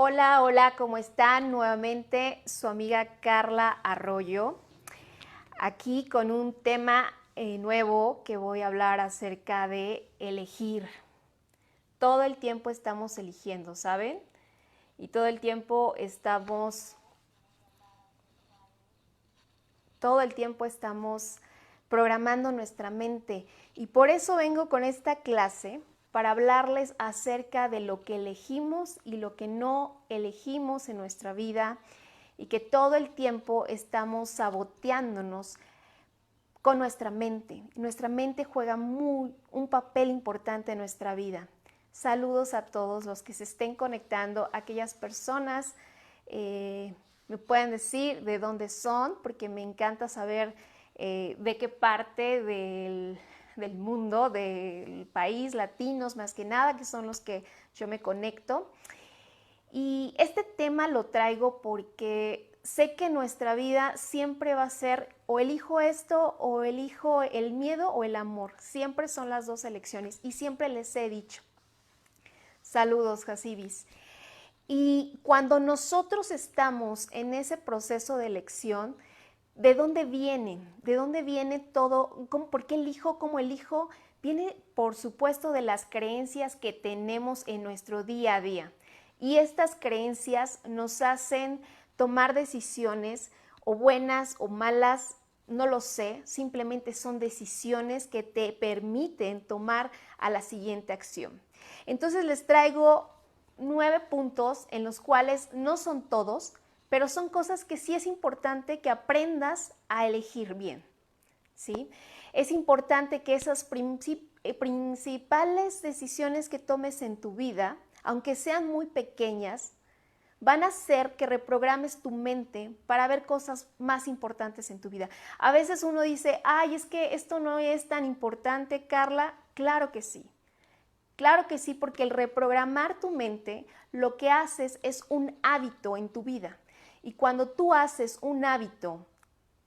Hola, hola, ¿cómo están? Nuevamente su amiga Carla Arroyo, aquí con un tema nuevo que voy a hablar acerca de elegir. Todo el tiempo estamos eligiendo, ¿saben? Y todo el tiempo estamos programando nuestra mente. Y por eso vengo con esta clase para hablarles acerca de lo que elegimos y lo que no elegimos en nuestra vida y que todo el tiempo estamos saboteándonos con nuestra mente. Nuestra mente juega un papel importante en nuestra vida. Saludos a todos los que se estén conectando, aquellas personas me pueden decir de dónde son, porque me encanta saber de qué parte del mundo, del país, latinos más que nada, que son los que yo me conecto. Y este tema lo traigo porque sé que nuestra vida siempre va a ser o elijo esto o elijo el miedo o el amor. Siempre son las dos elecciones y siempre les he dicho. Saludos, Hasibis. Y cuando nosotros estamos en ese proceso de elección, ¿de dónde vienen? ¿De dónde viene todo? ¿Por qué elijo? ¿Cómo elijo? Viene, por supuesto, de las creencias que tenemos en nuestro día a día. Y estas creencias nos hacen tomar decisiones, o buenas o malas, no lo sé, simplemente son decisiones que te permiten tomar a la siguiente acción. Entonces les traigo 9 puntos en los cuales no son todos, pero son cosas que sí es importante que aprendas a elegir bien, ¿sí? Es importante que esas principales decisiones que tomes en tu vida, aunque sean muy pequeñas, van a hacer que reprogrames tu mente para ver cosas más importantes en tu vida. A veces uno dice, ay, es que esto no es tan importante, Carla. Claro que sí. Claro que sí, porque el reprogramar tu mente lo que haces es un hábito en tu vida. Y cuando tú haces un hábito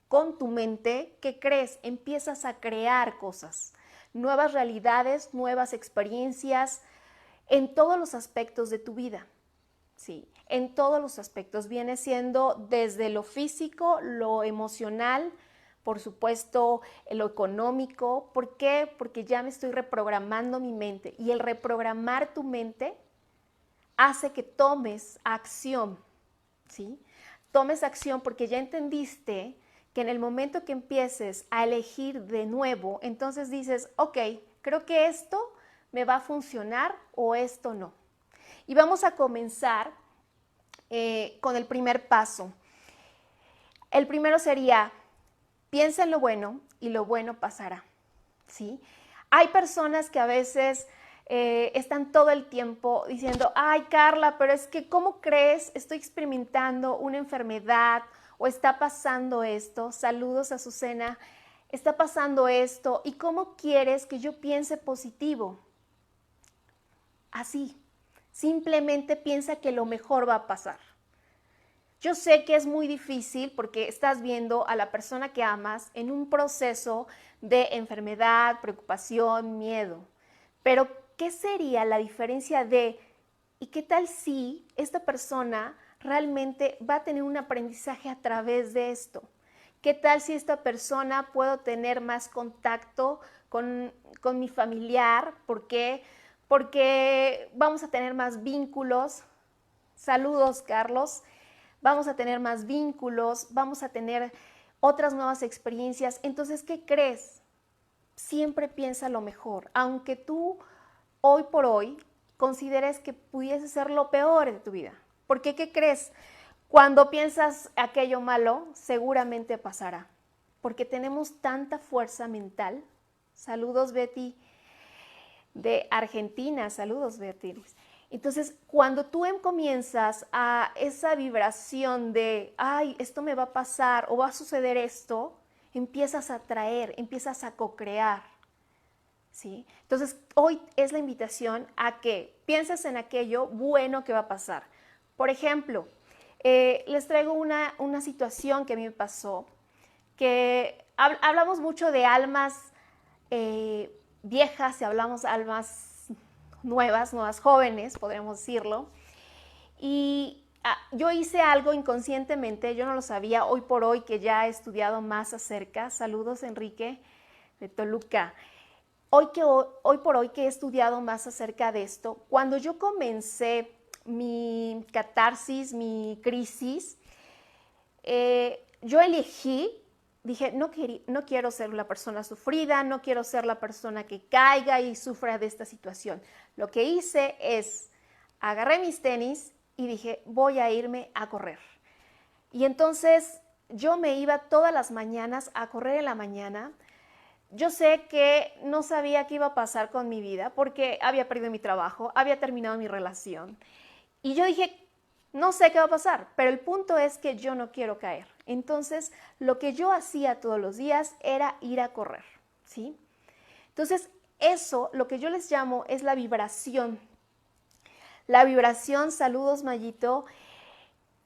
con tu mente, ¿qué crees? Empiezas a crear cosas, nuevas realidades, nuevas experiencias en todos los aspectos de tu vida. Sí, en todos los aspectos. Viene siendo desde lo físico, lo emocional, por supuesto, lo económico. ¿Por qué? Porque ya me estoy reprogramando mi mente. Y el reprogramar tu mente hace que tomes acción, ¿sí? Tomes acción porque ya entendiste que en el momento que empieces a elegir de nuevo, entonces dices, ok, creo que esto me va a funcionar o esto no. Y vamos a comenzar con el primer paso. El primero sería, piensa en lo bueno y lo bueno pasará, ¿sí? Hay personas que a veces están todo el tiempo diciendo, ay Carla, pero es que ¿cómo crees? Estoy experimentando una enfermedad o está pasando esto. Saludos a Azucena. Está pasando esto y ¿cómo quieres que yo piense positivo? Así, simplemente piensa que lo mejor va a pasar. Yo sé que es muy difícil porque estás viendo a la persona que amas en un proceso de enfermedad, preocupación, miedo. Pero, ¿qué sería la diferencia de, y qué tal si esta persona realmente va a tener un aprendizaje a través de esto? ¿Qué tal si esta persona puedo tener más contacto con mi familiar? ¿Por qué? Porque vamos a tener más vínculos. Saludos, Carlos. Vamos a tener más vínculos, vamos a tener otras nuevas experiencias. Entonces, ¿qué crees? Siempre piensa lo mejor, aunque tú hoy por hoy consideres que pudiese ser lo peor de tu vida. Porque, ¿qué crees? Cuando piensas aquello malo, seguramente pasará. Porque tenemos tanta fuerza mental. Saludos, Betty, de Argentina. Saludos, Beatriz. Entonces, cuando tú comienzas a esa vibración de, ay, esto me va a pasar o va a suceder esto, empiezas a atraer, empiezas a co-crear, ¿sí? Entonces, hoy es la invitación a que pienses en aquello bueno que va a pasar. Por ejemplo, les traigo una situación que a mí me pasó, que hablamos mucho de almas viejas y hablamos almas nuevas, nuevas jóvenes, podríamos decirlo. Y yo hice algo inconscientemente, yo no lo sabía, hoy por hoy que ya he estudiado más acerca. Saludos, Enrique, de Toluca. Hoy por hoy que he estudiado más acerca de esto, cuando yo comencé mi catarsis, mi crisis, yo elegí, dije, no quiero ser la persona sufrida, no quiero ser la persona que caiga y sufra de esta situación. Lo que hice es, agarré mis tenis y dije, voy a irme a correr. Y entonces yo me iba todas las mañanas a correr en la mañana. Yo sé que no sabía qué iba a pasar con mi vida porque había perdido mi trabajo, había terminado mi relación. Y yo dije, no sé qué va a pasar, pero el punto es que yo no quiero caer. Entonces, lo que yo hacía todos los días era ir a correr, ¿sí? Entonces, eso, lo que yo les llamo es la vibración. La vibración, saludos Mayito,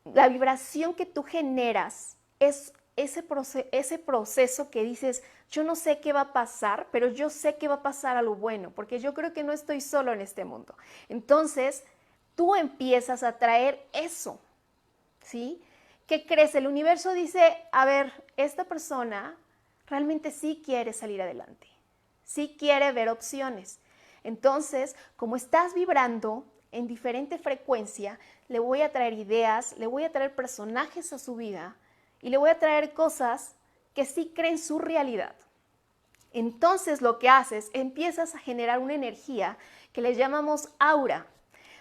la vibración que tú generas es ese proceso que dices, yo no sé qué va a pasar, pero yo sé que va a pasar algo bueno, porque yo creo que no estoy solo en este mundo. Entonces, tú empiezas a traer eso, ¿sí? ¿Qué crees? El universo dice, a ver, esta persona realmente sí quiere salir adelante, sí quiere ver opciones. Entonces, como estás vibrando en diferente frecuencia, le voy a traer ideas, le voy a traer personajes a su vida y le voy a traer cosas que sí creen su realidad. Entonces lo que haces, empiezas a generar una energía que le llamamos aura.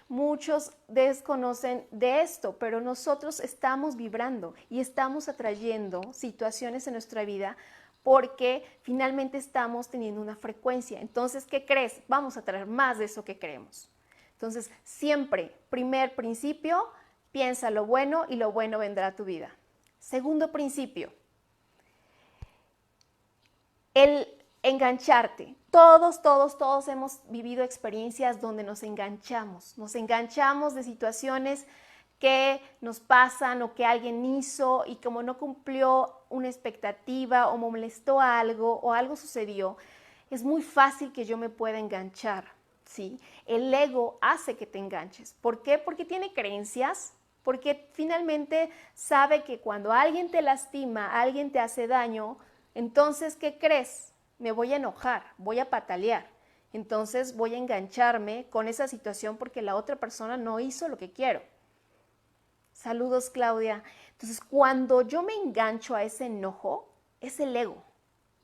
Muchos desconocen de esto, pero nosotros estamos vibrando y estamos atrayendo situaciones en nuestra vida porque finalmente estamos teniendo una frecuencia. Entonces, ¿qué crees? Vamos a traer más de eso que creemos. Entonces, siempre, primer principio, piensa lo bueno y lo bueno vendrá a tu vida. Segundo principio, el engancharte. Todos hemos vivido experiencias donde nos enganchamos de situaciones que nos pasan o que alguien hizo y como no cumplió una expectativa o me molestó algo o algo sucedió, es muy fácil que yo me pueda enganchar, ¿sí? El ego hace que te enganches. ¿Por qué? Porque tiene creencias, porque finalmente sabe que cuando alguien te lastima, alguien te hace daño, entonces, ¿qué crees? Me voy a enojar, voy a patalear. Entonces voy a engancharme con esa situación porque la otra persona no hizo lo que quiero. Saludos, Claudia. Entonces, cuando yo me engancho a ese enojo, es el ego.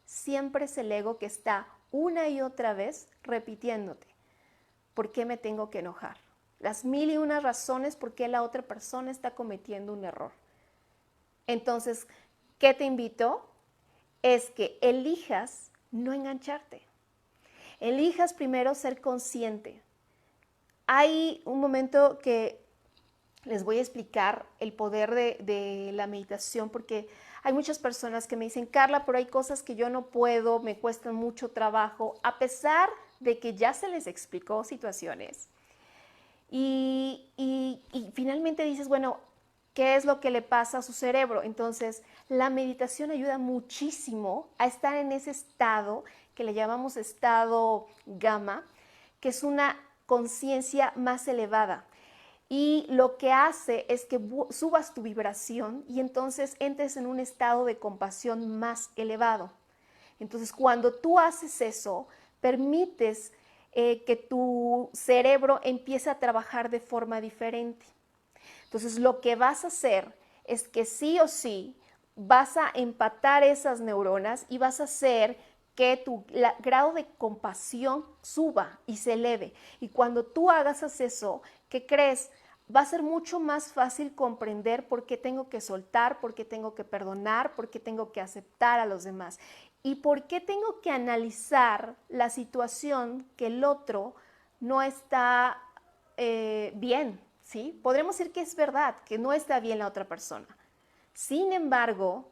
Siempre es el ego que está una y otra vez repitiéndote. ¿Por qué me tengo que enojar? Las mil y una razones por qué la otra persona está cometiendo un error. Entonces, ¿qué te invito? Es que elijas no engancharte. Elijas primero ser consciente. Hay un momento que les voy a explicar el poder de la meditación porque hay muchas personas que me dicen, Carla, pero hay cosas que yo no puedo, me cuestan mucho trabajo, a pesar de que ya se les explicó situaciones. Y finalmente dices, bueno, ¿qué es lo que le pasa a su cerebro? Entonces, la meditación ayuda muchísimo a estar en ese estado que le llamamos estado gamma, que es una conciencia más elevada. Y lo que hace es que subas tu vibración y entonces entres en un estado de compasión más elevado. Entonces, cuando tú haces eso, permites que tu cerebro empiece a trabajar de forma diferente. Entonces, lo que vas a hacer es que sí o sí vas a empatar esas neuronas y vas a hacer que tu grado de compasión suba y se eleve. Y cuando tú hagas eso, ¿qué crees? Va a ser mucho más fácil comprender por qué tengo que soltar, por qué tengo que perdonar, por qué tengo que aceptar a los demás y por qué tengo que analizar la situación que el otro no está bien, ¿sí? Podremos decir que es verdad, que no está bien la otra persona. Sin embargo,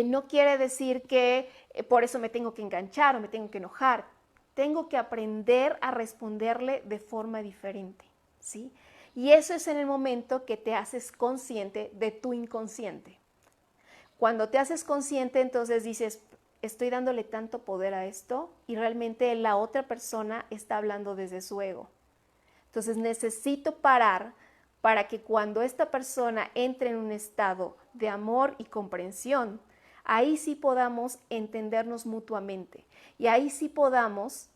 no quiere decir que por eso me tengo que enganchar o me tengo que enojar. Tengo que aprender a responderle de forma diferente, ¿sí? Y eso es en el momento que te haces consciente de tu inconsciente. Cuando te haces consciente, entonces dices, estoy dándole tanto poder a esto y realmente la otra persona está hablando desde su ego. Entonces necesito parar para que cuando esta persona entre en un estado de amor y comprensión, ahí sí podamos entendernos mutuamente y ahí sí podamos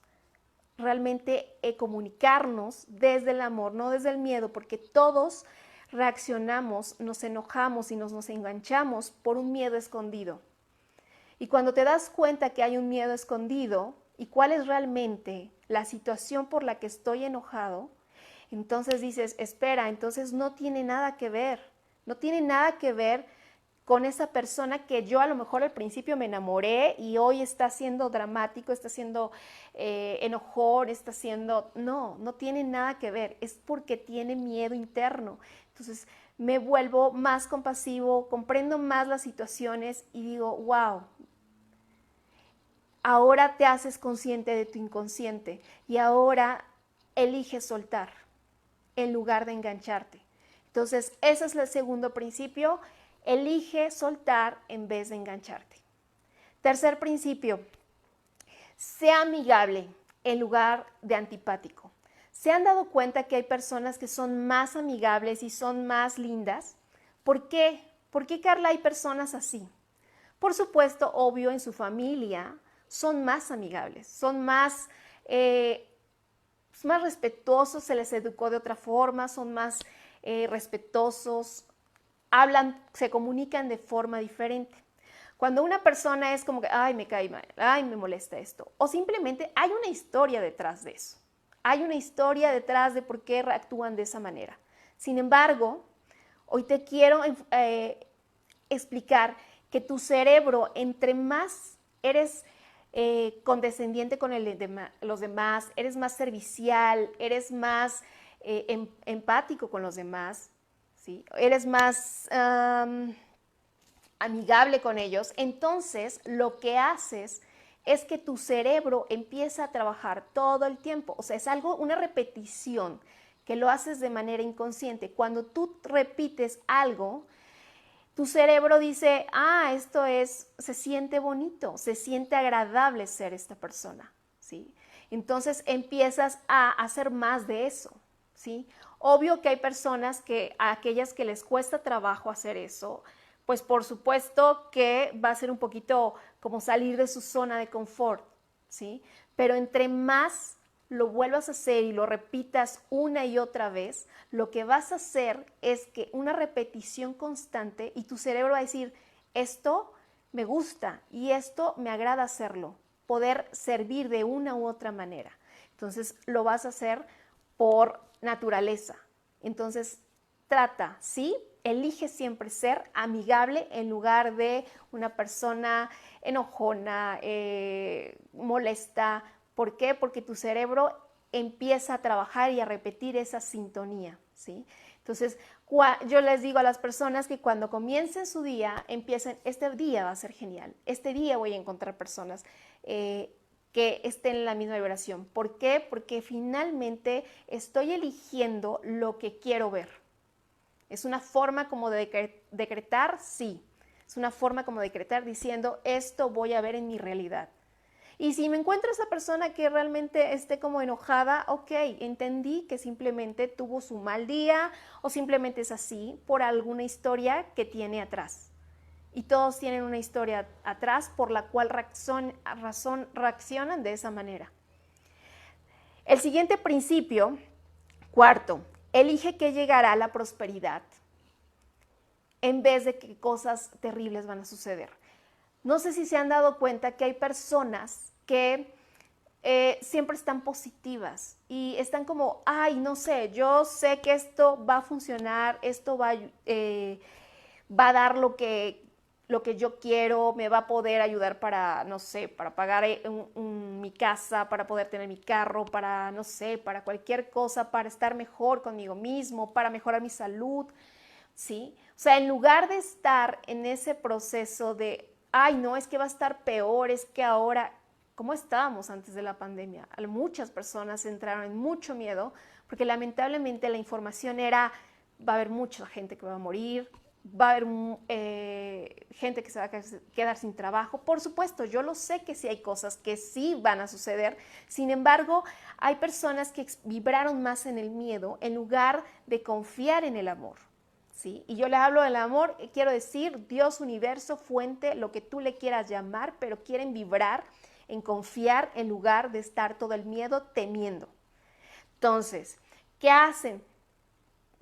realmente comunicarnos desde el amor, no desde el miedo, porque todos reaccionamos, nos enojamos y nos enganchamos por un miedo escondido. Y cuando te das cuenta que hay un miedo escondido y cuál es realmente la situación por la que estoy enojado, entonces dices, espera, entonces no tiene nada que ver, no tiene nada que ver con esa persona que yo a lo mejor al principio me enamoré y hoy está siendo dramático, está siendo enojón, está siendo... No, no tiene nada que ver, es porque tiene miedo interno. Entonces me vuelvo más compasivo, comprendo más las situaciones y digo, wow, ahora te haces consciente de tu inconsciente y ahora eliges soltar en lugar de engancharte. Entonces, ese es el segundo principio. Elige soltar en vez de engancharte. Tercer principio, sea amigable en lugar de antipático. ¿Se han dado cuenta que hay personas que son más amigables y son más lindas? ¿Por qué? ¿Por qué, Carla, hay personas así? Por supuesto, obvio, en su familia son más amigables, son más respetuosos, se les educó de otra forma, son más respetuosos, hablan, se comunican de forma diferente. Cuando una persona es como que, ay, me cae mal, ay, me molesta esto, o simplemente hay una historia detrás de eso. Hay una historia detrás de por qué actúan de esa manera. Sin embargo, hoy te quiero explicar que tu cerebro, entre más eres condescendiente con los demás, eres más servicial, eres más empático con los demás, ¿sí? Eres más amigable con ellos, entonces lo que haces es que tu cerebro empieza a trabajar todo el tiempo. O sea, es algo, una repetición que lo haces de manera inconsciente. Cuando tú repites algo, tu cerebro dice, ah, esto es, se siente bonito, se siente agradable ser esta persona, ¿sí? Entonces empiezas a hacer más de eso, ¿sí? Obvio que hay personas que, a aquellas que les cuesta trabajo hacer eso, pues por supuesto que va a ser un poquito como salir de su zona de confort, ¿sí? Pero entre más lo vuelvas a hacer y lo repitas una y otra vez, lo que vas a hacer es que una repetición constante y tu cerebro va a decir, esto me gusta y esto me agrada hacerlo, poder servir de una u otra manera. Entonces lo vas a hacer por naturaleza. Entonces trata, ¿sí? Elige siempre ser amigable en lugar de una persona enojona, molesta. ¿Por qué? Porque tu cerebro empieza a trabajar y a repetir esa sintonía, ¿sí? Entonces, yo les digo a las personas que cuando comiencen su día, empiecen, este día va a ser genial, este día voy a encontrar personas que estén en la misma vibración. ¿Por qué? Porque finalmente estoy eligiendo lo que quiero ver. Es una forma como de decretar, sí. Es una forma como de decretar diciendo, esto voy a ver en mi realidad. Y si me encuentro esa persona que realmente esté como enojada, ok, entendí que simplemente tuvo su mal día o simplemente es así por alguna historia que tiene atrás. Y todos tienen una historia atrás por la cual reaccionan de esa manera. El siguiente principio, cuarto, elige que llegará la prosperidad en vez de que cosas terribles van a suceder. No sé si se han dado cuenta que hay personas que siempre están positivas y están como, ay, no sé, yo sé que esto va a funcionar, esto va a dar lo que yo quiero, me va a poder ayudar para, no sé, para pagar mi casa, para poder tener mi carro, para, no sé, para cualquier cosa, para estar mejor conmigo mismo, para mejorar mi salud, ¿sí? O sea, en lugar de estar en ese proceso de, ay, no, es que va a estar peor, es que ahora, ¿cómo estábamos antes de la pandemia? Muchas personas entraron en mucho miedo porque lamentablemente la información era, va a haber mucha gente que va a morir, va a haber gente que se va a quedar sin trabajo. Por supuesto, yo lo sé que sí hay cosas que sí van a suceder. Sin embargo, hay personas que vibraron más en el miedo en lugar de confiar en el amor. ¿Sí? Y yo le hablo del amor, quiero decir Dios, universo, fuente, lo que tú le quieras llamar, pero quieren vibrar en confiar en lugar de estar todo el miedo temiendo. Entonces, ¿qué hacen?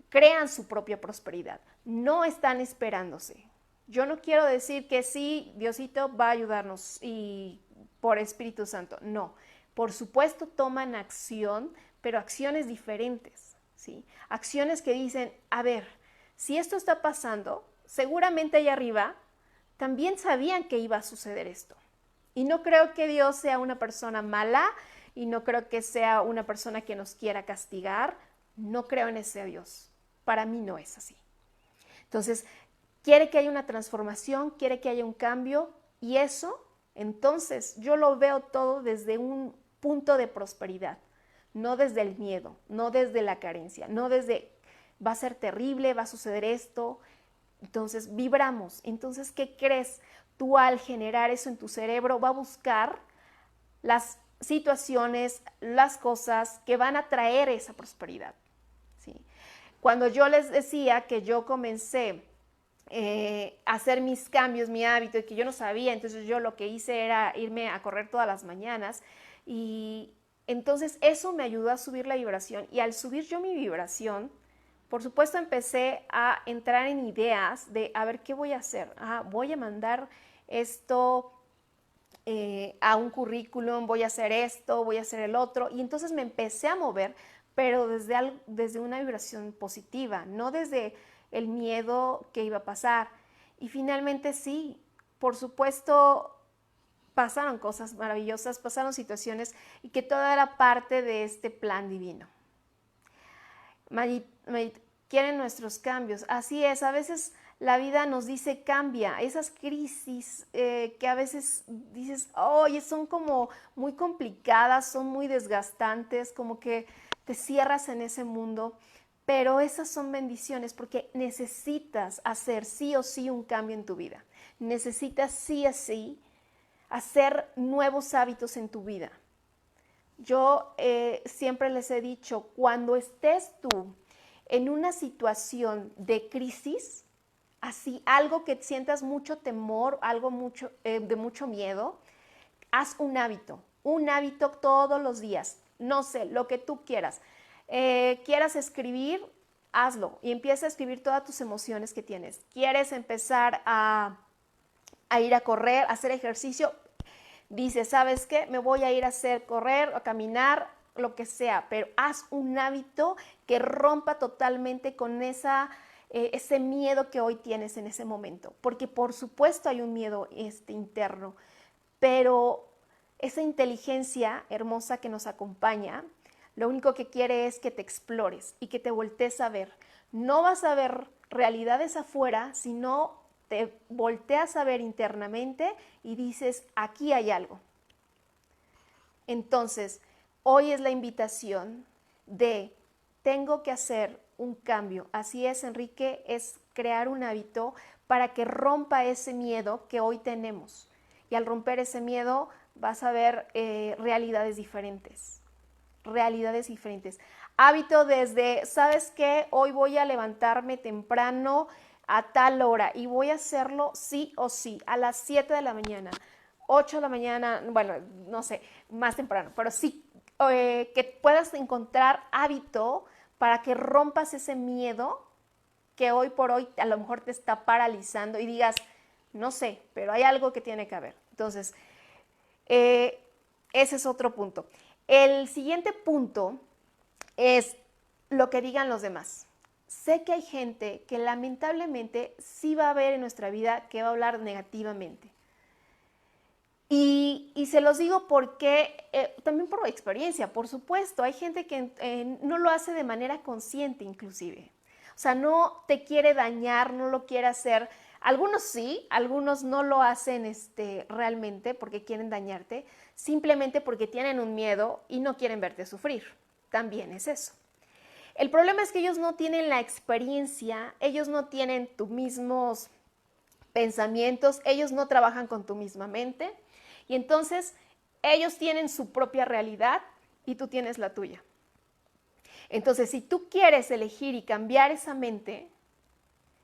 Crean su propia prosperidad, no están esperándose. Yo no quiero decir que sí, Diosito va a ayudarnos y por Espíritu Santo, no. Por supuesto toman acción, pero acciones diferentes, ¿sí? Acciones que dicen, a ver, si esto está pasando, seguramente allá arriba también sabían que iba a suceder esto. Y no creo que Dios sea una persona mala y no creo que sea una persona que nos quiera castigar. No creo en ese Dios. Para mí no es así. Entonces, quiere que haya una transformación, quiere que haya un cambio y eso, entonces, yo lo veo todo desde un punto de prosperidad, no desde el miedo, no desde la carencia, no desde va a ser terrible, va a suceder esto. Entonces, vibramos. Entonces, ¿qué crees? Tú al generar eso en tu cerebro va a buscar las situaciones, las cosas que van a traer esa prosperidad. ¿Sí? Cuando yo les decía que yo comencé a hacer mis cambios, mi hábito, y que yo no sabía, entonces yo lo que hice era irme a correr todas las mañanas y entonces eso me ayudó a subir la vibración y al subir yo mi vibración, por supuesto empecé a entrar en ideas de a ver qué voy a hacer. Voy a mandar esto a un currículum, voy a hacer esto, voy a hacer el otro y entonces me empecé a mover, pero desde una vibración positiva, no desde el miedo que iba a pasar. Y finalmente sí, por supuesto, pasaron cosas maravillosas, pasaron situaciones y que todo era parte de este plan divino. Mayit, quieren nuestros cambios. Así es, a veces la vida nos dice cambia, esas crisis que a veces dices, oye, son como muy complicadas, son muy desgastantes, como que te cierras en ese mundo, pero esas son bendiciones porque necesitas hacer sí o sí un cambio en tu vida, necesitas sí o sí hacer nuevos hábitos en tu vida. Yo siempre les he dicho, cuando estés tú en una situación de crisis, así algo que sientas mucho temor, algo de mucho miedo, haz un hábito todos los días, no sé, lo que tú quieras. Quieras escribir, hazlo y empieza a escribir todas tus emociones que tienes. ¿Quieres empezar a ir a correr, a hacer ejercicio? Dices, ¿sabes qué? Me voy a ir a hacer correr, a caminar, lo que sea, pero haz un hábito que rompa totalmente con ese miedo que hoy tienes en ese momento, porque por supuesto hay un miedo interno, pero esa inteligencia hermosa que nos acompaña, lo único que quiere es que te explores y que te voltees a ver. No vas a ver realidades afuera, sino te volteas a ver internamente y dices, aquí hay algo. Entonces, hoy es la invitación de, tengo que hacer un cambio. Así es, Enrique, es crear un hábito para que rompa ese miedo que hoy tenemos. Y al romper ese miedo vas a ver realidades diferentes. Realidades diferentes. Hábito desde, ¿sabes qué? Hoy voy a levantarme temprano a tal hora y voy a hacerlo sí o sí, a las 7 de la mañana, 8 de la mañana, bueno, no sé, más temprano, pero sí que puedas encontrar hábito para que rompas ese miedo que hoy por hoy a lo mejor te está paralizando y digas, no sé, pero hay algo que tiene que haber. Entonces, ese es otro punto. El siguiente punto es lo que digan los demás. Sé que hay gente que lamentablemente sí va a ver en nuestra vida que va a hablar negativamente. Y se los digo porque, también por experiencia, por supuesto, hay gente que no lo hace de manera consciente inclusive. O sea, no te quiere dañar, no lo quiere hacer. Algunos sí, algunos no lo hacen realmente porque quieren dañarte, simplemente porque tienen un miedo y no quieren verte sufrir. También es eso. El problema es que ellos no tienen la experiencia, ellos no tienen tus mismos pensamientos, ellos no trabajan con tu misma mente y entonces ellos tienen su propia realidad y tú tienes la tuya. Entonces, si tú quieres elegir y cambiar esa mente,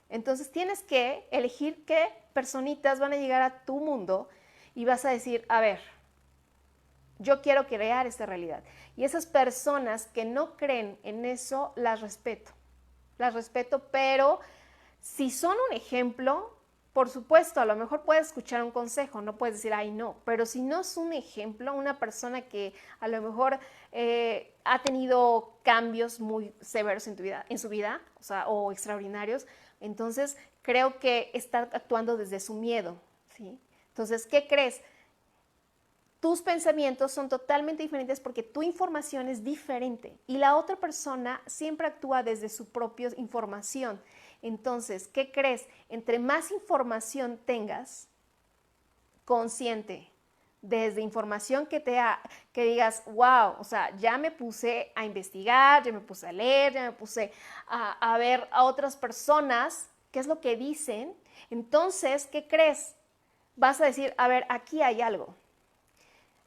entonces tienes que elegir qué personitas van a llegar a tu mundo y vas a decir, a ver, yo quiero crear esta realidad. Y esas personas que no creen en eso, las respeto. Las respeto, pero si son un ejemplo, por supuesto, a lo mejor puedes escuchar un consejo, no puedes decir, ay, no, pero si no es un ejemplo, una persona que a lo mejor ha tenido cambios muy severos en su vida, o sea, o extraordinarios, entonces creo que está actuando desde su miedo, ¿sí? Entonces, ¿qué crees? Tus pensamientos son totalmente diferentes porque tu información es diferente y la otra persona siempre actúa desde su propia información. Entonces, ¿qué crees? Entre más información tengas, consciente, desde información que digas, wow, o sea, ya me puse a investigar, ya me puse a leer, ya me puse a ver a otras personas, qué es lo que dicen. Entonces, ¿qué crees? Vas a decir, a ver, aquí hay algo.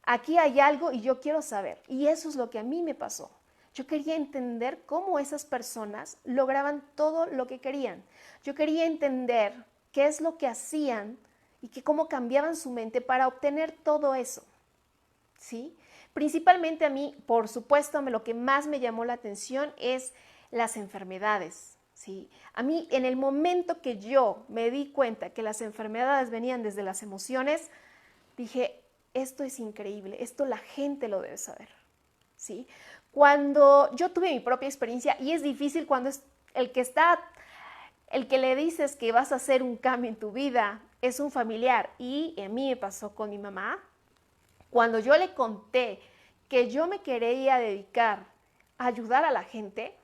Aquí hay algo y yo quiero saber. Y eso es lo que a mí me pasó. Yo quería entender cómo esas personas lograban todo lo que querían. Yo quería entender qué es lo que hacían y cómo cambiaban su mente para obtener todo eso. ¿Sí? Principalmente a mí, por supuesto, lo que más me llamó la atención es las enfermedades. ¿Sí? A mí, en el momento que yo me di cuenta que las enfermedades venían desde las emociones, dije, esto es increíble, esto la gente lo debe saber, ¿sí? Cuando yo tuve mi propia experiencia, y es difícil cuando es el que le dices que vas a hacer un cambio en tu vida, es un familiar, y a mí me pasó con mi mamá, cuando yo le conté que yo me quería dedicar a ayudar a la gente,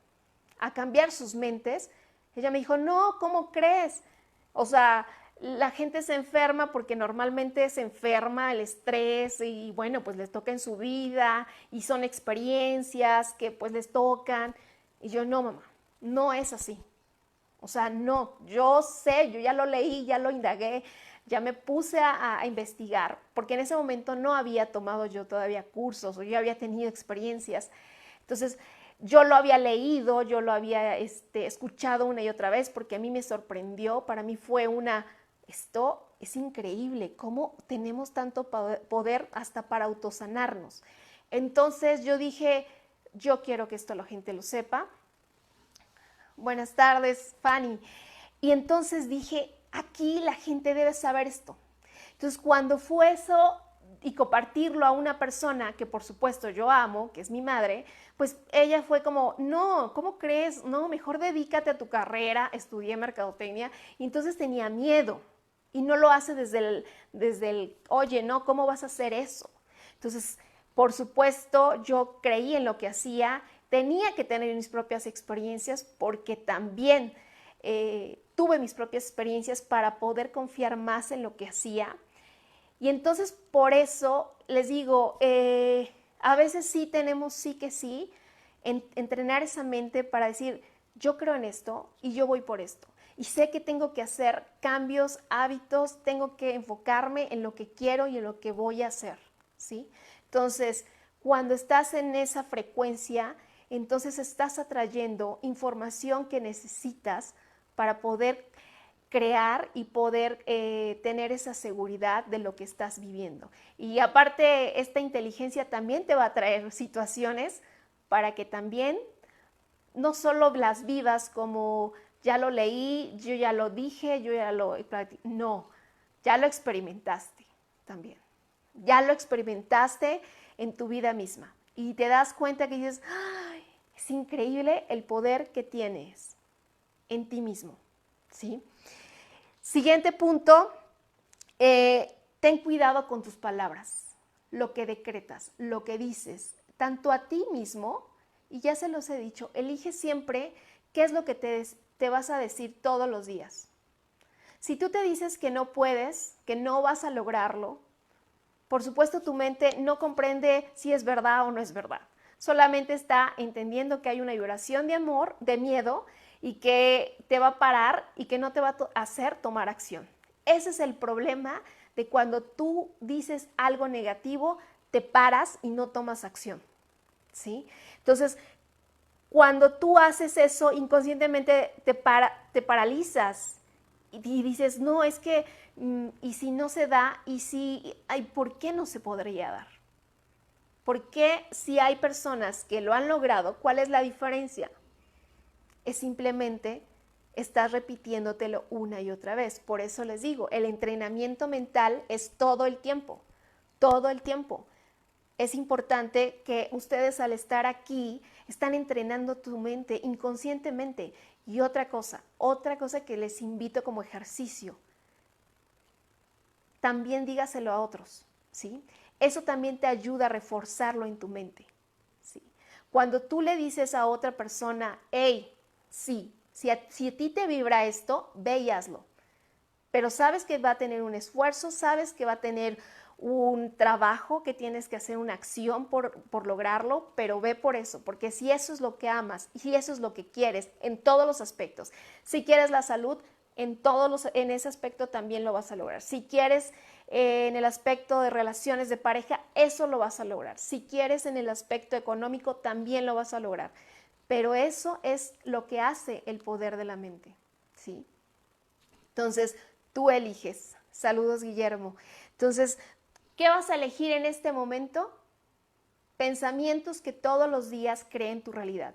a cambiar sus mentes, ella me dijo, no, ¿cómo crees? O sea, la gente se enferma porque normalmente se enferma el estrés y bueno, pues les toca en su vida y son experiencias que pues les tocan. Y yo, no, mamá, no es así. O sea, no, yo sé, yo ya lo leí, ya lo indagué, ya me puse a investigar, porque en ese momento no había tomado yo todavía cursos o yo había tenido experiencias. Entonces, yo lo había leído, yo lo había escuchado una y otra vez porque a mí me sorprendió, para mí fue esto es increíble, cómo tenemos tanto poder hasta para autosanarnos. Entonces yo dije, yo quiero que esto la gente lo sepa. Buenas tardes, Fanny. Y entonces dije, aquí la gente debe saber esto. Entonces cuando fue eso y compartirlo a una persona que por supuesto yo amo, que es mi madre, pues ella fue como, no, ¿cómo crees? No, mejor dedícate a tu carrera, estudié mercadotecnia, y entonces tenía miedo y no lo hace desde el, oye, no, ¿cómo vas a hacer eso? Entonces, por supuesto, yo creí en lo que hacía, tenía que tener mis propias experiencias porque también tuve mis propias experiencias para poder confiar más en lo que hacía. Y entonces por eso les digo, a veces sí tenemos sí que sí, entrenar esa mente para decir, yo creo en esto y yo voy por esto. Y sé que tengo que hacer cambios, hábitos, tengo que enfocarme en lo que quiero y en lo que voy a hacer, ¿sí? Entonces, cuando estás en esa frecuencia, entonces estás atrayendo información que necesitas para poder crear y poder tener esa seguridad de lo que estás viviendo. Y aparte, esta inteligencia también te va a traer situaciones para que también no solo las vivas como ya lo leí, yo ya lo dije, yo ya lo practiqué. No, ya lo experimentaste también. Ya lo experimentaste en tu vida misma. Y te das cuenta que dices, ¡ay! Es increíble el poder que tienes en ti mismo, ¿sí? Siguiente punto, ten cuidado con tus palabras, lo que decretas, lo que dices, tanto a ti mismo, y ya se los he dicho, elige siempre qué es lo que te vas a decir todos los días. Si tú te dices que no puedes, que no vas a lograrlo, por supuesto tu mente no comprende si es verdad o no es verdad. solamente está entendiendo que hay una vibración de amor, de miedo, y que te va a parar y que no te va a hacer tomar acción. Ese es el problema de cuando tú dices algo negativo, te paras y no tomas acción, ¿sí? Entonces, cuando tú haces eso, inconscientemente te paralizas y dices, no, es que, y si no se da, y si, ay, ¿por qué no se podría dar? ¿Por qué si hay personas que lo han logrado? ¿Cuál es la diferencia? Es simplemente estás repitiéndotelo una y otra vez. Por eso les digo, el entrenamiento mental es todo el tiempo, todo el tiempo. Es importante que ustedes al estar aquí están entrenando tu mente inconscientemente. Y otra cosa que les invito como ejercicio, también dígaselo a otros, ¿sí? Eso también te ayuda a reforzarlo en tu mente, ¿sí? Cuando tú le dices a otra persona, hey, sí, si a ti te vibra esto, ve y hazlo. Pero sabes que va a tener un esfuerzo, sabes que va a tener un trabajo, que tienes que hacer una acción por lograrlo, pero ve por eso, porque si eso es lo que amas y si eso es lo que quieres en todos los aspectos, si quieres la salud, en ese aspecto también lo vas a lograr. Si quieres en el aspecto de relaciones de pareja, eso lo vas a lograr. Si quieres en el aspecto económico, también lo vas a lograr. Pero eso es lo que hace el poder de la mente, ¿sí? Entonces, tú eliges. Saludos, Guillermo. Entonces, ¿qué vas a elegir en este momento? Pensamientos que todos los días creen tu realidad.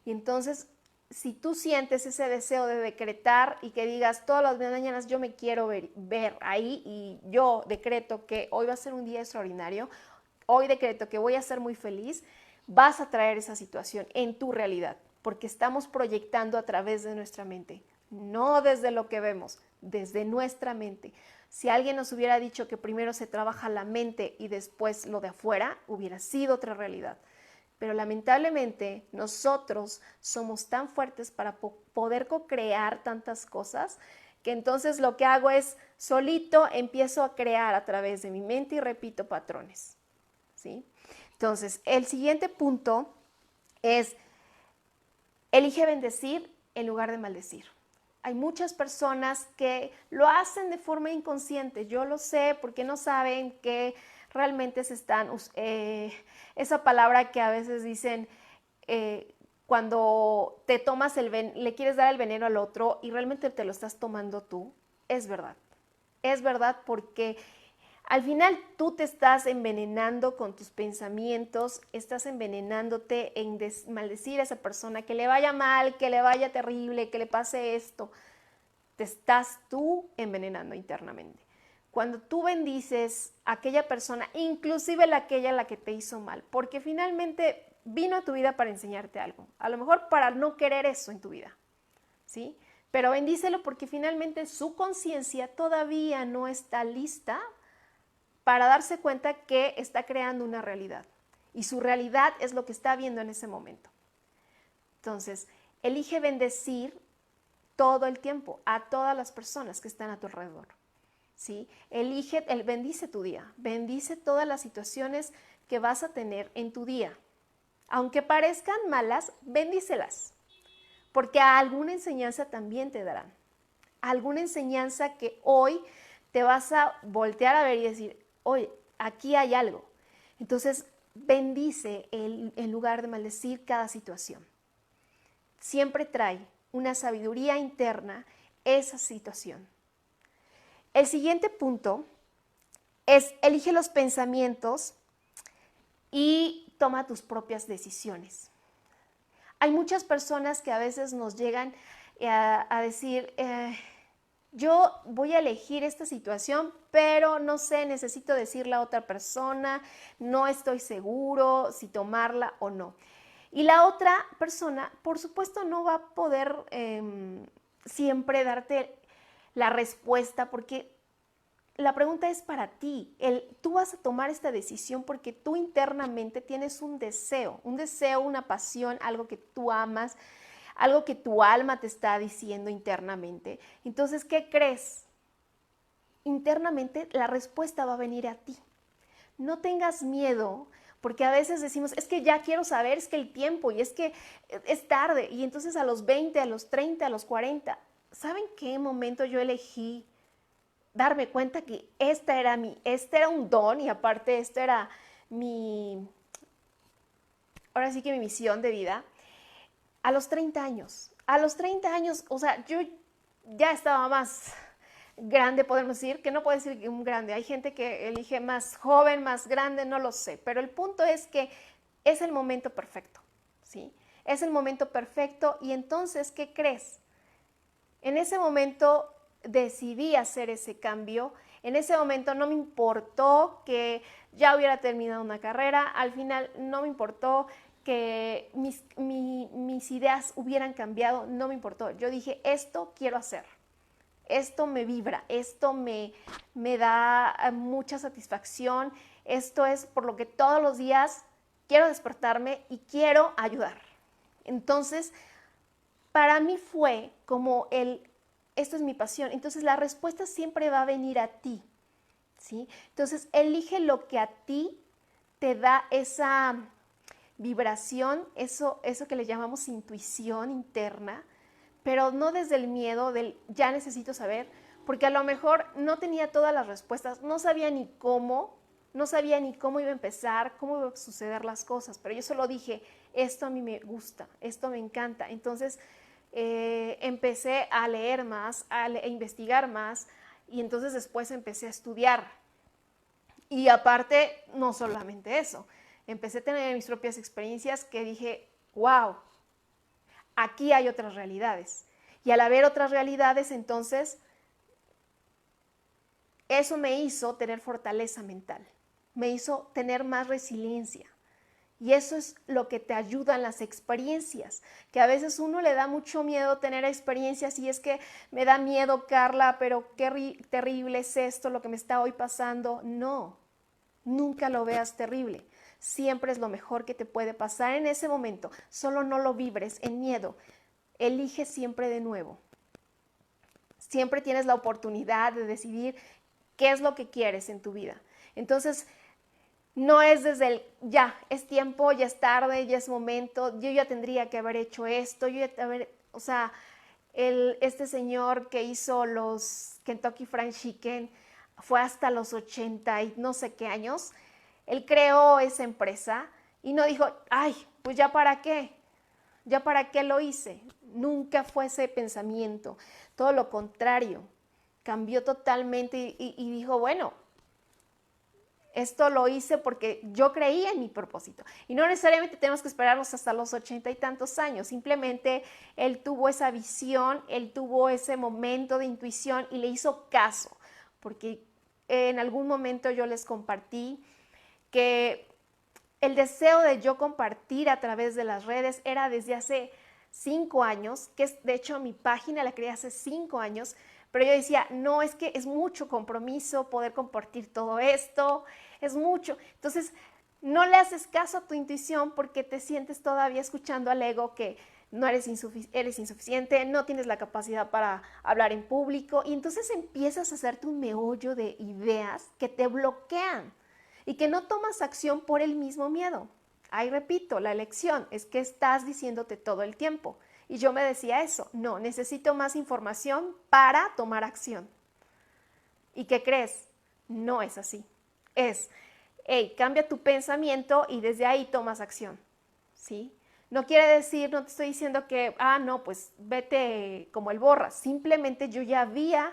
Y entonces, si tú sientes ese deseo de decretar y que digas todas las mañanas yo me quiero ver ahí y yo decreto que hoy va a ser un día extraordinario, hoy decreto que voy a ser muy feliz, vas a traer esa situación en tu realidad, porque estamos proyectando a través de nuestra mente, no desde lo que vemos, desde nuestra mente. Si alguien nos hubiera dicho que primero se trabaja la mente y después lo de afuera, hubiera sido otra realidad. Pero lamentablemente nosotros somos tan fuertes para poder co-crear tantas cosas que entonces lo que hago es solito empiezo a crear a través de mi mente y repito patrones, ¿sí? Entonces, el siguiente punto es elige bendecir en lugar de maldecir. Hay muchas personas que lo hacen de forma inconsciente, yo lo sé, porque no saben que realmente se están, esa palabra que a veces dicen cuando te tomas le quieres dar el veneno al otro y realmente te lo estás tomando tú, es verdad porque al final tú te estás envenenando con tus pensamientos, estás envenenándote en maldecir a esa persona, que le vaya mal, que le vaya terrible, que le pase esto. Te estás tú envenenando internamente. Cuando tú bendices a aquella persona, inclusive aquella la que te hizo mal, porque finalmente vino a tu vida para enseñarte algo, a lo mejor para no querer eso en tu vida, ¿sí? Pero bendícelo porque finalmente su conciencia todavía no está lista para darse cuenta que está creando una realidad y su realidad es lo que está viendo en ese momento. Entonces, elige bendecir todo el tiempo a todas las personas que están a tu alrededor, ¿sí? Bendice tu día, bendice todas las situaciones que vas a tener en tu día. Aunque parezcan malas, bendícelas, porque alguna enseñanza también te darán. Alguna enseñanza que hoy te vas a voltear a ver y decir, oye, aquí hay algo. Entonces, bendice en lugar de maldecir cada situación. Siempre trae una sabiduría interna esa situación. El siguiente punto es elige los pensamientos y toma tus propias decisiones. Hay muchas personas que a veces nos llegan a decir, yo voy a elegir esta situación, pero no sé, necesito decirle a otra persona, no estoy seguro si tomarla o no. Y la otra persona, por supuesto, no va a poder siempre darte la respuesta porque la pregunta es para ti. Tú vas a tomar esta decisión porque tú internamente tienes un deseo, una pasión, algo que tú amas, algo que tu alma te está diciendo internamente. Entonces, ¿qué crees? Internamente la respuesta va a venir a ti. No tengas miedo Porque a veces decimos, es que ya quiero saber, es que el tiempo, y es que es tarde. Y entonces a los 20, a los 30, a los 40, ¿saben qué momento yo elegí darme cuenta que este era un don y aparte esto era ahora sí que mi misión de vida? A los 30 años. A los 30 años, o sea, yo ya estaba más grande, podemos decir, que no puedo decir que un grande, hay gente que elige más joven, más grande, no lo sé, pero el punto es que es el momento perfecto, ¿sí? Es el momento perfecto y entonces, ¿qué crees? En ese momento decidí hacer ese cambio, en ese momento no me importó que ya hubiera terminado una carrera, al final no me importó que mis ideas hubieran cambiado, no me importó. Yo dije, esto quiero hacer, esto me vibra, esto me da mucha satisfacción, esto es por lo que todos los días quiero despertarme y quiero ayudar. Entonces, para mí fue como esto es mi pasión. Entonces, la respuesta siempre va a venir a ti, ¿sí? Entonces, elige lo que a ti te da esa vibración, eso que le llamamos intuición interna, pero no desde el miedo del ya necesito saber, porque a lo mejor no tenía todas las respuestas, no sabía ni cómo iba a empezar, cómo iban a suceder las cosas, pero yo solo dije, esto a mí me gusta, esto me encanta. Entonces empecé a leer más, a investigar más, y entonces después empecé a estudiar. Y aparte, no solamente eso, empecé a tener mis propias experiencias que dije, wow, aquí hay otras realidades. Y al haber otras realidades, entonces, eso me hizo tener fortaleza mental, me hizo tener más resiliencia. Y eso es lo que te ayudan las experiencias, que a veces uno le da mucho miedo tener experiencias y es que me da miedo, Carla, pero qué terrible es esto, lo que me está hoy pasando. No, nunca lo veas terrible. Siempre es lo mejor que te puede pasar en ese momento. Solo no lo vibres en miedo. Elige siempre de nuevo. Siempre tienes la oportunidad de decidir qué es lo que quieres en tu vida. Entonces, no es desde el ya, es tiempo, ya es tarde, ya es momento, yo ya tendría que haber hecho esto, o sea, este señor que hizo los Kentucky Fried Chicken fue hasta los 80 y no sé qué años, él creó esa empresa y no dijo, ay, pues ya para qué lo hice. Nunca fue ese pensamiento, todo lo contrario, cambió totalmente y dijo, bueno, esto lo hice porque yo creía en mi propósito. Y no necesariamente tenemos que esperarnos hasta los 80 y tantos años. Simplemente él tuvo esa visión, él tuvo ese momento de intuición y le hizo caso. Porque en algún momento yo les compartí que el deseo de yo compartir a través de las redes era desde hace 5 años, que es de hecho mi página la creé hace 5 años, pero yo decía, no, es que es mucho compromiso poder compartir todo esto, es mucho. Entonces, no le haces caso a tu intuición porque te sientes todavía escuchando al ego que no eres insuficiente, no tienes la capacidad para hablar en público y entonces empiezas a hacerte un meollo de ideas que te bloquean y que no tomas acción por el mismo miedo. Ahí repito, la elección es que estás diciéndote todo el tiempo. Y yo me decía eso, no, necesito más información para tomar acción. ¿Y qué crees? No es así. Es, hey, cambia tu pensamiento y desde ahí tomas acción, ¿sí? No quiere decir, no te estoy diciendo que, no, pues vete como el borras. Simplemente yo ya había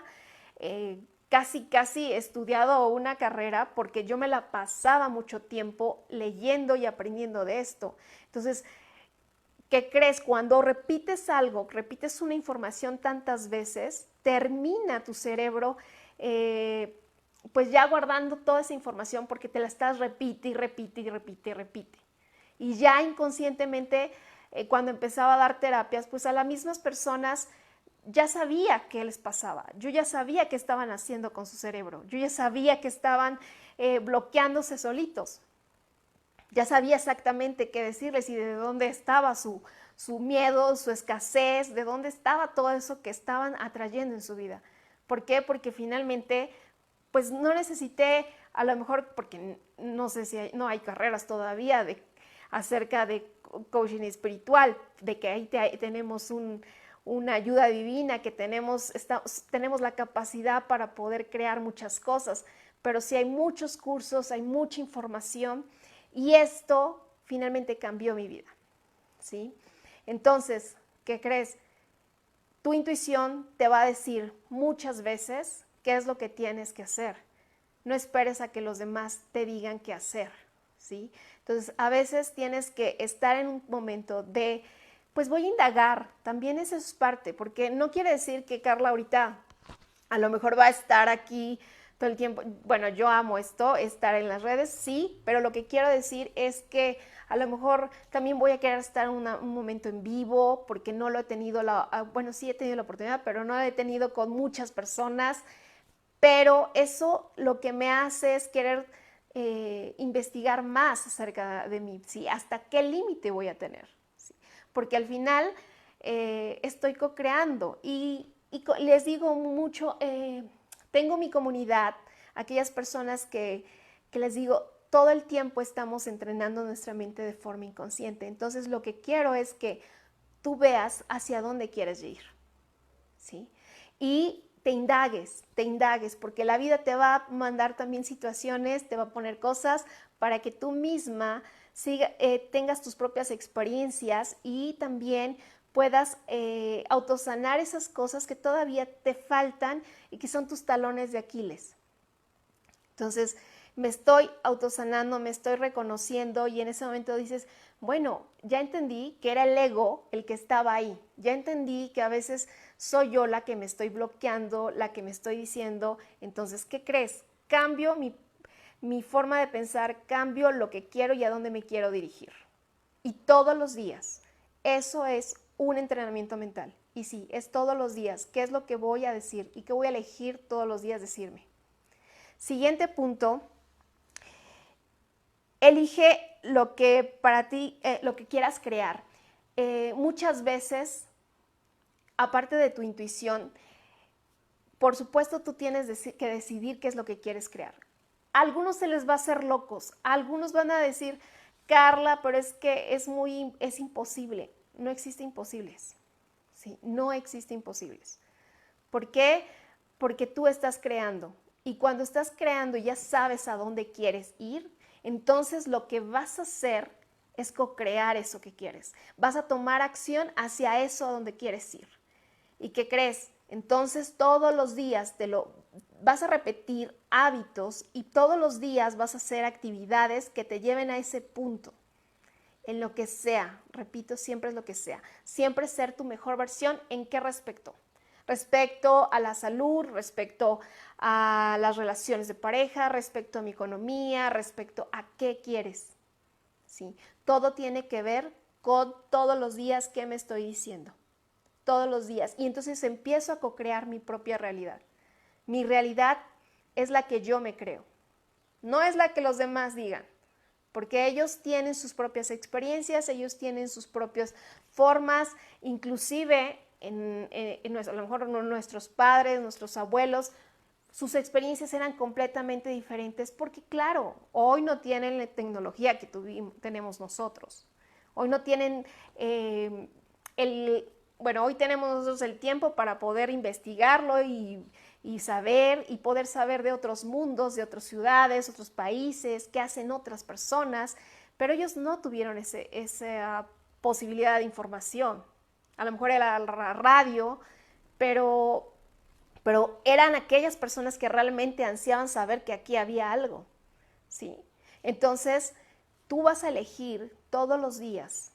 casi estudiado una carrera porque yo me la pasaba mucho tiempo leyendo y aprendiendo de esto. Entonces, ¿qué crees? Cuando repites algo, repites una información tantas veces, termina tu cerebro pues ya guardando toda esa información porque te la estás repite y repite y repite y repite. Y ya inconscientemente, cuando empezaba a dar terapias, pues a las mismas personas ya sabía qué les pasaba, yo ya sabía qué estaban haciendo con su cerebro, yo ya sabía que estaban bloqueándose solitos. Ya sabía exactamente qué decirles y de dónde estaba su miedo, su escasez, de dónde estaba todo eso que estaban atrayendo en su vida. ¿Por qué? Porque finalmente, pues no necesité a lo mejor porque no sé si no hay carreras todavía acerca de coaching espiritual, de que ahí tenemos una ayuda divina, que tenemos la capacidad para poder crear muchas cosas, pero sí hay muchos cursos, hay mucha información y esto finalmente cambió mi vida, ¿sí? Entonces, ¿qué crees? Tu intuición te va a decir muchas veces qué es lo que tienes que hacer. No esperes a que los demás te digan qué hacer, ¿sí? Entonces, a veces tienes que estar en un momento de, pues voy a indagar, también eso es parte, porque no quiere decir que Carla ahorita a lo mejor va a estar aquí todo el tiempo. Bueno, yo amo esto, estar en las redes, sí, pero lo que quiero decir es que a lo mejor también voy a querer estar un momento en vivo, porque no lo he tenido, bueno, sí he tenido la oportunidad, pero no lo he tenido con muchas personas, pero eso lo que me hace es querer investigar más acerca de mí, ¿sí? ¿Hasta qué límite voy a tener? ¿Sí? Porque al final estoy co-creando y les digo mucho, tengo mi comunidad, aquellas personas que les digo, todo el tiempo estamos entrenando nuestra mente de forma inconsciente. Entonces lo que quiero es que tú veas hacia dónde quieres ir, ¿sí? Y te indagues, porque la vida te va a mandar también situaciones, te va a poner cosas para que tú misma tengas tus propias experiencias y también puedas autosanar esas cosas que todavía te faltan y que son tus talones de Aquiles. Entonces, me estoy autosanando, me estoy reconociendo y en ese momento dices, bueno, ya entendí que era el ego el que estaba ahí, ya entendí que a veces soy yo la que me estoy bloqueando, la que me estoy diciendo, entonces, ¿qué crees? Cambio mi forma de pensar, cambio lo que quiero y a dónde me quiero dirigir. Y todos los días, eso es un entrenamiento mental. Y sí, es todos los días, ¿qué es lo que voy a decir y qué voy a elegir todos los días decirme? Siguiente punto, elige lo que para ti, lo que quieras crear. Muchas veces, aparte de tu intuición, por supuesto tú tienes que decidir qué es lo que quieres crear. A algunos se les va a hacer locos, a algunos van a decir, Carla, pero es que es imposible. No existe imposibles, ¿sí? No existe imposibles. ¿Por qué? Porque tú estás creando. Y cuando estás creando y ya sabes a dónde quieres ir, entonces lo que vas a hacer es co-crear eso que quieres. Vas a tomar acción hacia eso a donde quieres ir. ¿Y qué crees? Entonces todos los días vas a repetir hábitos y todos los días vas a hacer actividades que te lleven a ese punto. En lo que sea, repito, siempre es lo que sea. Siempre ser tu mejor versión. ¿En qué respecto? Respecto a la salud, respecto a las relaciones de pareja, respecto a mi economía, respecto a qué quieres. ¿Sí? Todo tiene que ver con todos los días que me estoy diciendo. Todos los días. Y entonces empiezo a co-crear mi propia realidad. Mi realidad es la que yo me creo. No es la que los demás digan. Porque ellos tienen sus propias experiencias, ellos tienen sus propias formas, inclusive a lo mejor nuestros padres, nuestros abuelos, sus experiencias eran completamente diferentes porque claro, hoy no tienen la tecnología que tenemos nosotros, hoy no tienen hoy tenemos nosotros el tiempo para poder investigarlo y saber y poder saber de otros mundos, de otras ciudades, otros países, qué hacen otras personas, pero ellos no tuvieron esa posibilidad de información. A lo mejor era la radio, pero eran aquellas personas que realmente ansiaban saber que aquí había algo, ¿sí? Entonces, tú vas a elegir todos los días.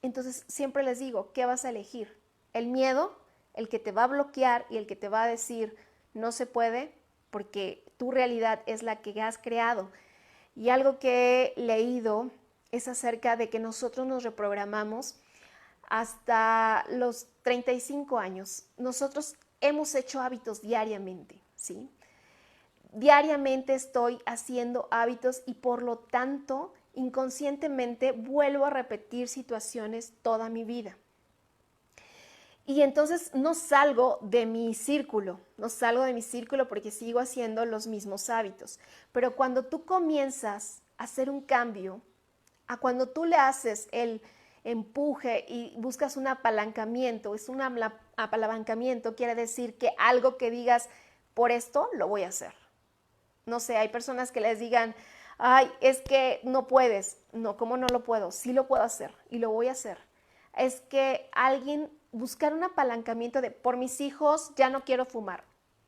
Entonces, siempre les digo, ¿qué vas a elegir? El miedo, el que te va a bloquear y el que te va a decir, no se puede, porque tu realidad es la que has creado. Y algo que he leído es acerca de que nosotros nos reprogramamos hasta los 35 años. Nosotros hemos hecho hábitos diariamente, ¿sí? Diariamente estoy haciendo hábitos y por lo tanto, inconscientemente vuelvo a repetir situaciones toda mi vida. Y entonces no salgo de mi círculo, no salgo de mi círculo porque sigo haciendo los mismos hábitos. Pero cuando tú comienzas a hacer un cambio, a cuando tú le haces el empuje y buscas un apalancamiento, es un apalancamiento, quiere decir que algo que digas, por esto lo voy a hacer. No sé, hay personas que les digan, ay, es que no puedes. No, ¿cómo no lo puedo? Sí lo puedo hacer y lo voy a hacer. Es que alguien, buscar un apalancamiento de, por mis hijos ya no quiero fumar.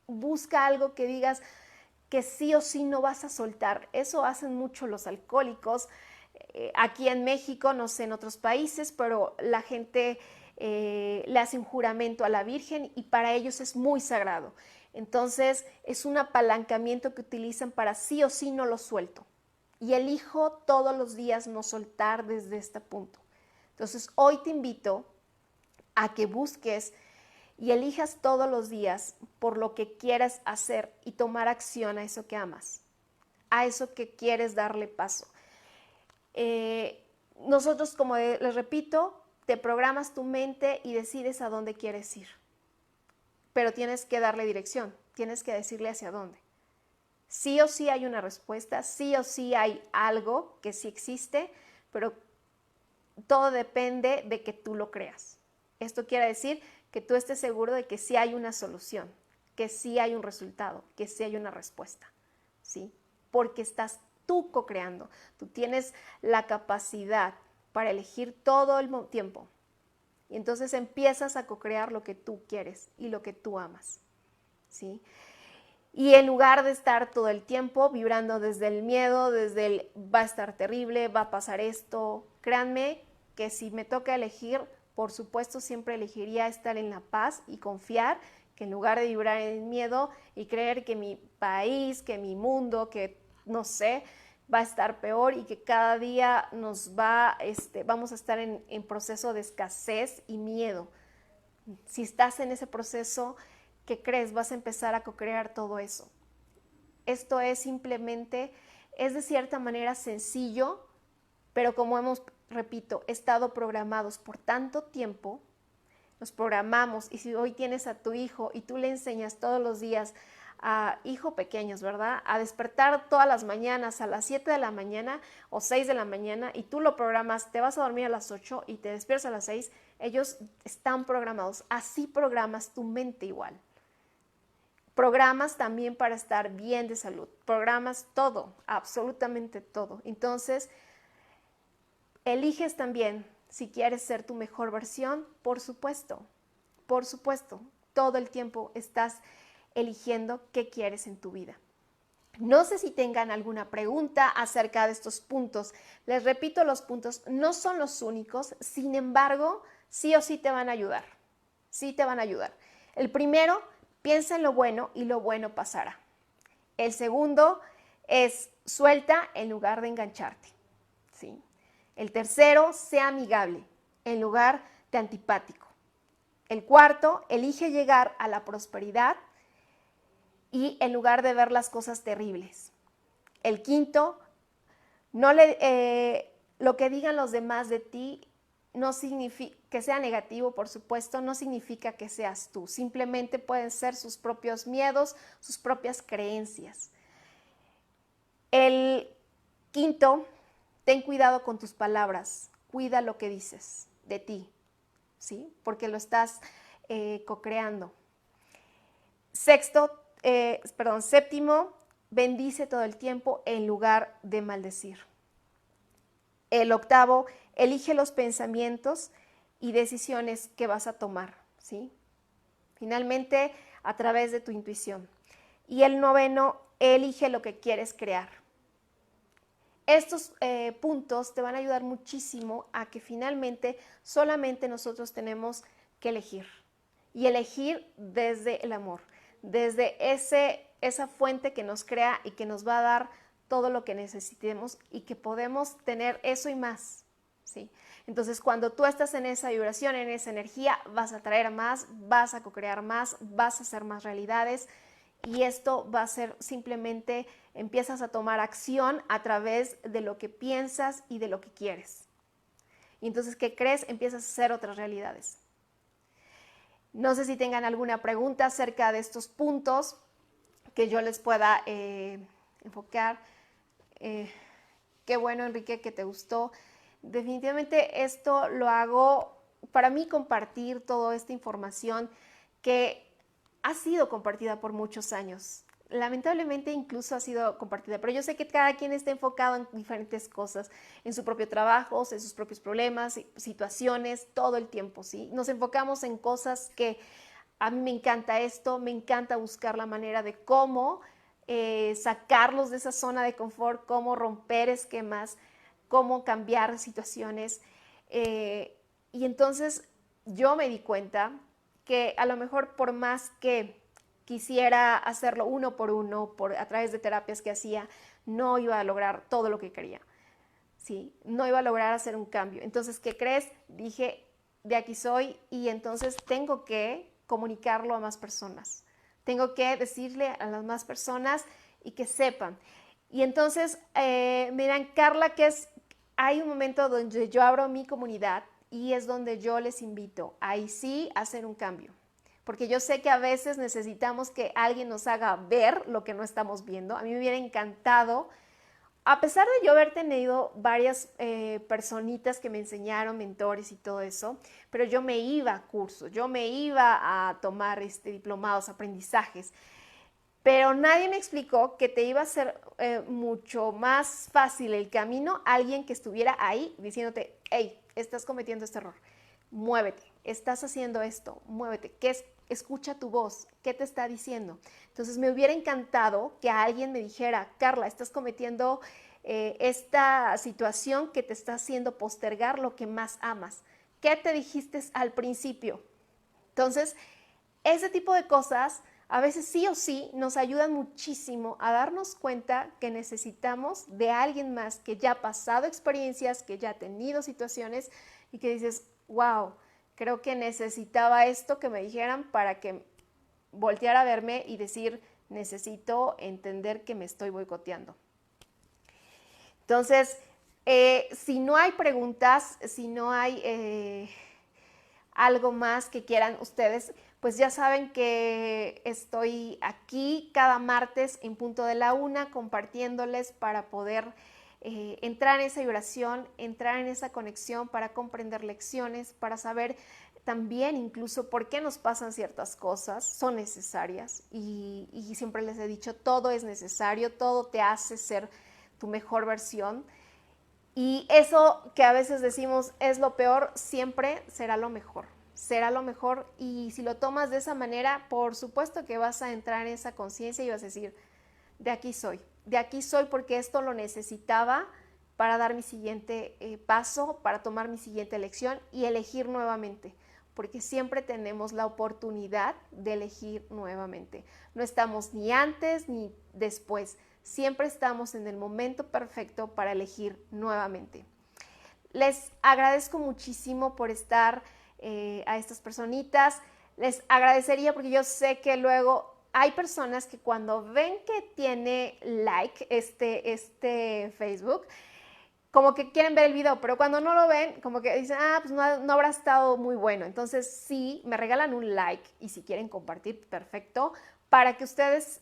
Busca algo que digas que sí o sí no vas a soltar. Eso hacen mucho los alcohólicos. Aquí en México, no sé en otros países, pero la gente le hace un juramento a la Virgen y para ellos es muy sagrado. Entonces es un apalancamiento que utilizan para sí o sí no lo suelto. Y elijo todos los días no soltar desde este punto. Entonces hoy te invito a que busques y elijas todos los días por lo que quieras hacer y tomar acción a eso que amas, a eso que quieres darle paso. Nosotros, como les repito, te programas tu mente y decides a dónde quieres ir. Pero tienes que darle dirección, tienes que decirle hacia dónde. Sí o sí hay una respuesta, sí o sí hay algo que sí existe, pero todo depende de que tú lo creas. Esto quiere decir que tú estés seguro de que sí hay una solución, que sí hay un resultado, que sí hay una respuesta, ¿sí? Porque estás tú co-creando, tú tienes la capacidad para elegir todo el tiempo. Y entonces empiezas a co-crear lo que tú quieres y lo que tú amas, ¿sí? Y en lugar de estar todo el tiempo vibrando desde el miedo, desde el va a estar terrible, va a pasar esto, créanme que si me toca elegir, por supuesto siempre elegiría estar en la paz y confiar que en lugar de vibrar en el miedo y creer que mi país, que mi mundo, que no sé, va a estar peor y que cada día vamos a estar en proceso de escasez y miedo. Si estás en ese proceso, ¿qué crees? Vas a empezar a co-crear todo eso. Esto es simplemente, es de cierta manera sencillo, pero como repito, estado programados por tanto tiempo, nos programamos y si hoy tienes a tu hijo y tú le enseñas todos los días a hijos pequeños, ¿verdad? A despertar todas las mañanas a las 7 de la mañana o 6 de la mañana y tú lo programas, te vas a dormir a las 8 y te despiertas a las 6, ellos están programados. Así programas tu mente igual. Programas también para estar bien de salud, programas todo, absolutamente todo. Entonces, eliges también si quieres ser tu mejor versión, por supuesto, todo el tiempo estás eligiendo qué quieres en tu vida. No sé si tengan alguna pregunta acerca de estos puntos. Les repito, los puntos no son los únicos, sin embargo, sí o sí te van a ayudar. Sí te van a ayudar. El primero, piensa en lo bueno y lo bueno pasará. El segundo es suelta en lugar de engancharte. ¿Sí? El tercero, sea amigable en lugar de antipático. El cuarto, elige llegar a la prosperidad y en lugar de ver las cosas terribles. El quinto, lo que digan los demás de ti no significa que sea negativo, por supuesto, no significa que seas tú. Simplemente pueden ser sus propios miedos, sus propias creencias. El quinto, ten cuidado con tus palabras. Cuida lo que dices de ti, ¿sí? Porque lo estás co-creando. Séptimo, bendice todo el tiempo en lugar de maldecir. El octavo, elige los pensamientos y decisiones que vas a tomar, ¿sí? Finalmente, a través de tu intuición. Y el noveno, elige lo que quieres crear. Estos puntos te van a ayudar muchísimo a que finalmente solamente nosotros tenemos que elegir. Y elegir desde el amor, desde esa fuente que nos crea y que nos va a dar todo lo que necesitemos y que podemos tener eso y más, ¿sí? Entonces, cuando tú estás en esa vibración, en esa energía, vas a traer más, vas a co-crear más, vas a hacer más realidades y esto va a ser simplemente, empiezas a tomar acción a través de lo que piensas y de lo que quieres. Y entonces, ¿qué crees? Empiezas a hacer otras realidades. No sé si tengan alguna pregunta acerca de estos puntos que yo les pueda enfocar. Qué bueno, Enrique, que te gustó. Definitivamente esto lo hago para mí, compartir toda esta información que ha sido compartida por muchos años. Lamentablemente incluso ha sido compartida, pero yo sé que cada quien está enfocado en diferentes cosas, en su propio trabajo, en sus propios problemas, situaciones, todo el tiempo, ¿sí? Nos enfocamos en cosas que a mí me encanta esto, me encanta buscar la manera de cómo sacarlos de esa zona de confort, cómo romper esquemas, cómo cambiar situaciones. Y entonces yo me di cuenta que a lo mejor por más que quisiera hacerlo uno por uno, a través de terapias que hacía, no iba a lograr todo lo que quería. ¿Sí? No iba a lograr hacer un cambio. Entonces, ¿qué crees? Dije, de aquí soy y entonces tengo que comunicarlo a más personas. Tengo que decirle a las más personas y que sepan. Y entonces, miran, Carla, hay un momento donde yo abro mi comunidad y es donde yo les invito, ahí sí, a hacer un cambio. Porque yo sé que a veces necesitamos que alguien nos haga ver lo que no estamos viendo. A mí me hubiera encantado, a pesar de yo haber tenido varias personitas que me enseñaron, mentores y todo eso, pero yo me iba a cursos, yo me iba a tomar diplomados, aprendizajes, pero nadie me explicó que te iba a ser mucho más fácil el camino alguien que estuviera ahí diciéndote, hey, estás cometiendo este error, muévete, estás haciendo esto, muévete, escucha tu voz, ¿qué te está diciendo? Entonces me hubiera encantado que alguien me dijera, Carla, estás cometiendo esta situación que te está haciendo postergar lo que más amas. ¿Qué te dijiste al principio? Entonces, ese tipo de cosas a veces sí o sí nos ayudan muchísimo a darnos cuenta que necesitamos de alguien más que ya ha pasado experiencias, que ya ha tenido situaciones y que dices, wow, creo que necesitaba esto que me dijeran para que volteara a verme y decir, necesito entender que me estoy boicoteando. Entonces, si no hay preguntas, si no hay algo más que quieran ustedes, pues ya saben que estoy aquí cada martes en punto de la 1 compartiéndoles para poder entrar en esa vibración, entrar en esa conexión para comprender lecciones, para saber también incluso por qué nos pasan ciertas cosas, son necesarias y siempre les he dicho, todo es necesario, todo te hace ser tu mejor versión. Y eso que a veces decimos es lo peor, siempre será lo mejor. Será lo mejor y si lo tomas de esa manera, por supuesto que vas a entrar en esa conciencia y vas a decir, de aquí soy porque esto lo necesitaba para dar mi siguiente paso, para tomar mi siguiente elección y elegir nuevamente, porque siempre tenemos la oportunidad de elegir nuevamente. No estamos ni antes ni después, siempre estamos en el momento perfecto para elegir nuevamente. Les agradezco muchísimo por estar a estas personitas. Les agradecería porque yo sé que luego hay personas que cuando ven que tiene like este Facebook, como que quieren ver el video, pero cuando no lo ven, como que dicen, pues no habrá estado muy bueno. Entonces sí, me regalan un like y si quieren compartir, perfecto, para que ustedes,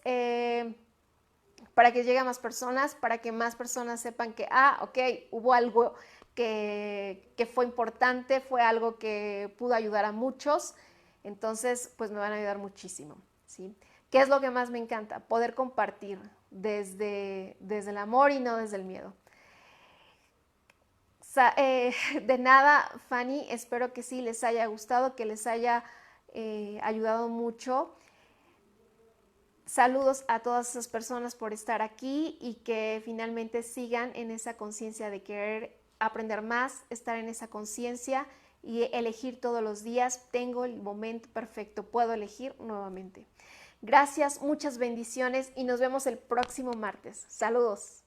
para que llegue a más personas, para que más personas sepan que, ok, hubo algo que fue importante, fue algo que pudo ayudar a muchos, entonces pues me van a ayudar muchísimo, ¿sí? ¿Qué es lo que más me encanta? Poder compartir desde el amor y no desde el miedo. De nada, Fanny, espero que sí les haya gustado, que les haya ayudado mucho. Saludos a todas esas personas por estar aquí y que finalmente sigan en esa conciencia de querer aprender más, estar en esa conciencia y elegir todos los días. Tengo el momento perfecto, puedo elegir nuevamente. Gracias, muchas bendiciones y nos vemos el próximo martes. Saludos.